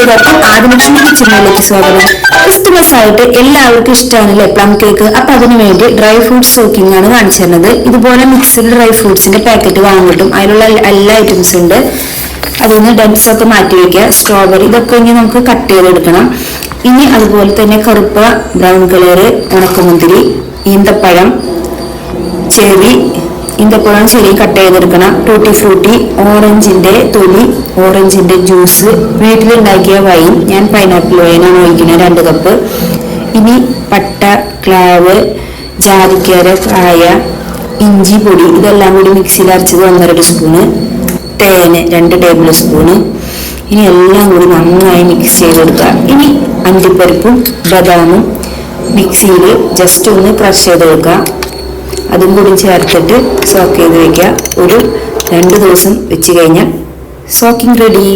കൂട്ടുകാർക്ക് ആദിലക്ഷ്മി കിച്ചണിലേക്ക് സ്വാഗതം. ക്രിസ്തുമസ് ആയിട്ട് എല്ലാവർക്കും ഇഷ്ടമാണല്ലേ പ്ലം കേക്ക്. അപ്പൊ അതിനുവേണ്ടി ഡ്രൈ ഫ്രൂട്ട്സ് സോക്കിംഗ് ആണ് കാണിച്ചു തരുന്നത്. ഇതുപോലെ മിക്സ്ഡ് ഡ്രൈ ഫ്രൂട്ട്സിന്റെ പാക്കറ്റ് വാങ്ങാൻ കിട്ടും. അതിലുള്ള എല്ലാ ഐറ്റംസും ഉണ്ട്. അതിൽ നിന്ന് ഡെൻസ് ഒക്കെ മാറ്റി വെക്കുക. സ്ട്രോബെറി ഇതൊക്കെ ഇനി നമുക്ക് കട്ട് ചെയ്തെടുക്കണം. ഇനി അതുപോലെ തന്നെ കറുപ്പ്, ബ്രൗൺ കളറ്, ഉണക്കമുന്തിരി, ഈന്തപ്പഴം, ചെറി, ഈന്തപ്പഴം ചെറി കട്ട് ചെയ്തെടുക്കണം. ടൂട്ടി ഫ്രൂട്ടി, ഓറഞ്ചിന്റെ തൊലി, ഓറഞ്ചിന്റെ ജ്യൂസ്, വീട്ടിലുണ്ടാക്കിയ വൈൻ, ഞാൻ പൈനാപ്പിൾ വൈനാണ് ഒഴിക്കുന്നത് 2 കപ്പ്. ഇനി പട്ട, ക്ലാവ്, ജാതിക്കര കായ, ഇഞ്ചി പൊടി ഇതെല്ലാം കൂടി മിക്സിയിൽ അരച്ചത് 1½ സ്പൂണ്, തേന് 2 ടേബിൾ സ്പൂണ്. ഇനി എല്ലാം കൂടി നന്നായി മിക്സ് ചെയ്തെടുക്കുക. ഇനി അണ്ടിപ്പരിപ്പും ബദാമും മിക്സിയിൽ ജസ്റ്റ് ഒന്ന് ക്രഷ് ചെയ്തെടുക്കുക. അതും കൂടി ചേർത്തിട്ട് സോക്ക് ചെയ്ത് വെക്കുക. ഒരു 2 ദിവസം വെച്ച് കഴിഞ്ഞാൽ സോക്കിംഗ് റെഡി.